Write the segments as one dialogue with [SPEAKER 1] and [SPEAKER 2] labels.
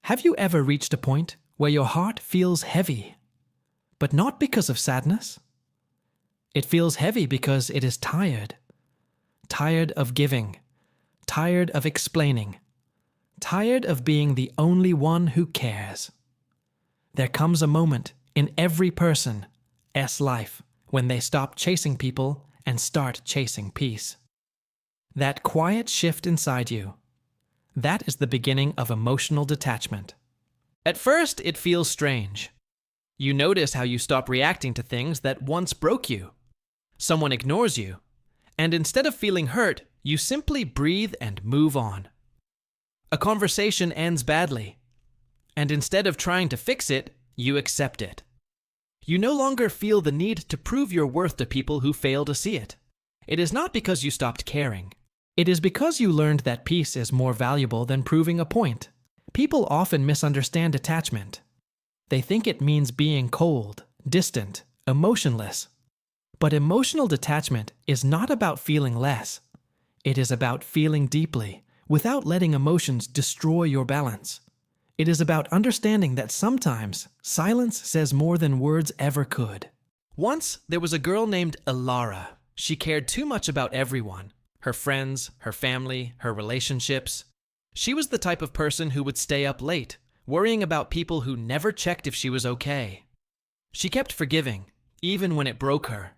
[SPEAKER 1] Have you ever reached a point where your heart feels heavy, but not because of sadness? It feels heavy because it is tired. Tired of giving. Tired of explaining. Tired of being the only one who cares. There comes a moment in every person's life when they stop chasing people and start chasing peace. That quiet shift inside you, that is the beginning of emotional detachment. At first, it feels strange. You notice how you stop reacting to things that once broke you. Someone ignores you, and instead of feeling hurt, you simply breathe and move on. A conversation ends badly, and instead of trying to fix it, you accept it. You no longer feel the need to prove your worth to people who fail to see it. It is not because you stopped caring. It is because you learned that peace is more valuable than proving a point. People often misunderstand detachment. They think it means being cold, distant, emotionless. But emotional detachment is not about feeling less. It is about feeling deeply, without letting emotions destroy your balance. It is about understanding that sometimes silence says more than words ever could. Once, there was a girl named Elara. She cared too much about everyone. Her friends, her family, her relationships. She was the type of person who would stay up late, worrying about people who never checked if she was okay. She kept forgiving, even when it broke her.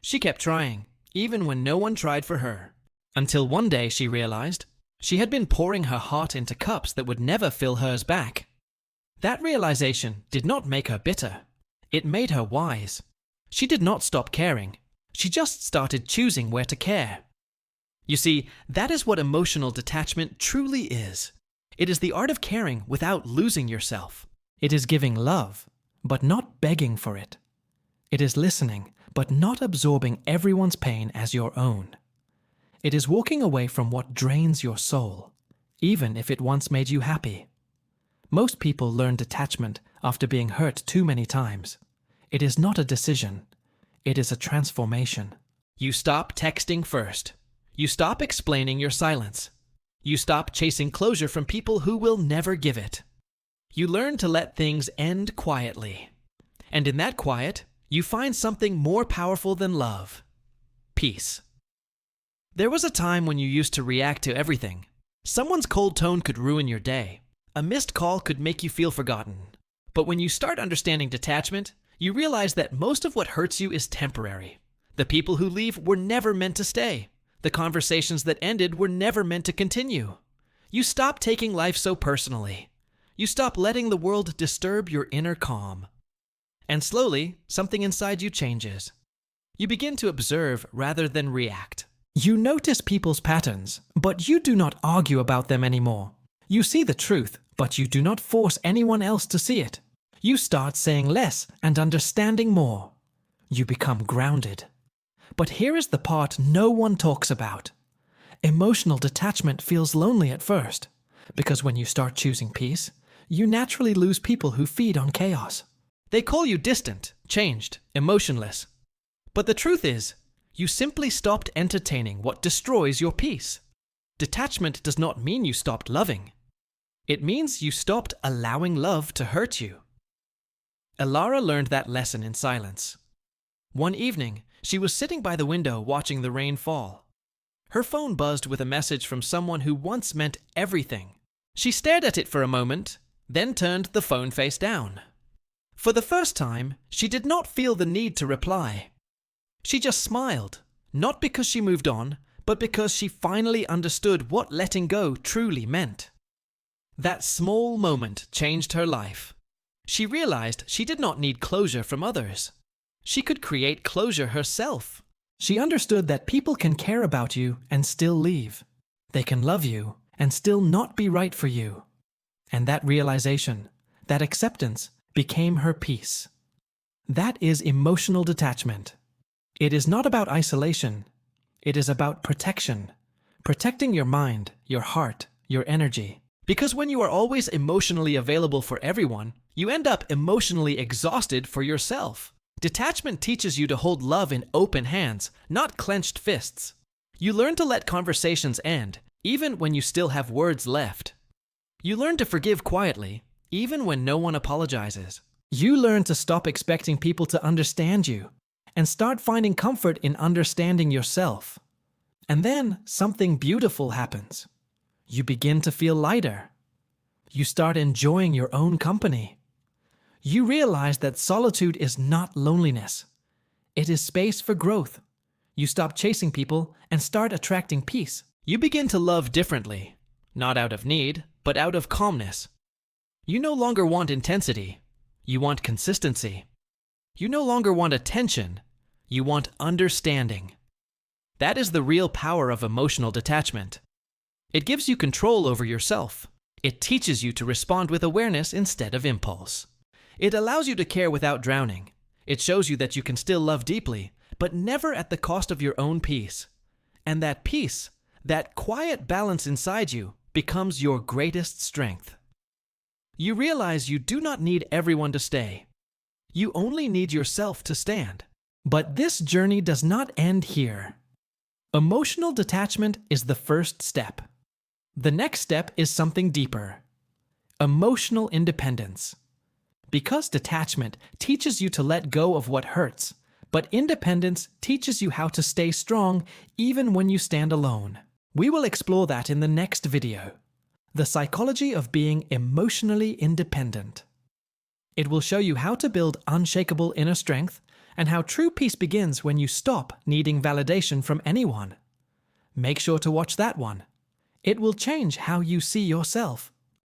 [SPEAKER 1] She kept trying, even when no one tried for her. Until one day she realized she had been pouring her heart into cups that would never fill hers back. That realization did not make her bitter. It made her wise. She did not stop caring. She just started choosing where to care. You see, that is what emotional detachment truly is. It is the art of caring without losing yourself. It is giving love, but not begging for it. It is listening, but not absorbing everyone's pain as your own. It is walking away from what drains your soul, even if it once made you happy. Most people learn detachment after being hurt too many times. It is not a decision. It is a transformation. You stop texting first. You stop explaining your silence. You stop chasing closure from people who will never give it. You learn to let things end quietly. And in that quiet, you find something more powerful than love. Peace. There was a time when you used to react to everything. Someone's cold tone could ruin your day. A missed call could make you feel forgotten. But when you start understanding detachment, you realize that most of what hurts you is temporary. The people who leave were never meant to stay. The conversations that ended were never meant to continue. You stop taking life so personally. You stop letting the world disturb your inner calm. And slowly, something inside you changes. You begin to observe rather than react. You notice people's patterns, but you do not argue about them anymore. You see the truth, but you do not force anyone else to see it. You start saying less and understanding more. You become grounded. But here is the part no one talks about. Emotional detachment feels lonely at first, because when you start choosing peace, you naturally lose people who feed on chaos. They call you distant, changed, emotionless. But the truth is, you simply stopped entertaining what destroys your peace. Detachment does not mean you stopped loving. It means you stopped allowing love to hurt you. Elara learned that lesson in silence. One evening, she was sitting by the window watching the rain fall. Her phone buzzed with a message from someone who once meant everything. She stared at it for a moment, then turned the phone face down. For the first time, she did not feel the need to reply. She just smiled, not because she moved on, but because she finally understood what letting go truly meant. That small moment changed her life. She realized she did not need closure from others. She could create closure herself. She understood that people can care about you and still leave. They can love you and still not be right for you. And that realization, that acceptance, became her peace. That is emotional detachment. It is not about isolation. It is about protection. Protecting your mind, your heart, your energy. Because when you are always emotionally available for everyone, you end up emotionally exhausted for yourself. Detachment teaches you to hold love in open hands, not clenched fists. You learn to let conversations end, even when you still have words left. You learn to forgive quietly, even when no one apologizes. You learn to stop expecting people to understand you and start finding comfort in understanding yourself. And then something beautiful happens. You begin to feel lighter. You start enjoying your own company. You realize that solitude is not loneliness. It is space for growth. You stop chasing people and start attracting peace. You begin to love differently, not out of need, but out of calmness. You no longer want intensity. You want consistency. You no longer want attention. You want understanding. That is the real power of emotional detachment. It gives you control over yourself. It teaches you to respond with awareness instead of impulse. It allows you to care without drowning. It shows you that you can still love deeply, but never at the cost of your own peace. And that peace, that quiet balance inside you, becomes your greatest strength. You realize you do not need everyone to stay. You only need yourself to stand. But this journey does not end here. Emotional detachment is the first step. The next step is something deeper. Emotional independence. Because detachment teaches you to let go of what hurts, but independence teaches you how to stay strong even when you stand alone. We will explore that in the next video. The psychology of being emotionally independent. It will show you how to build unshakable inner strength and how true peace begins when you stop needing validation from anyone. Make sure to watch that one. It will change how you see yourself.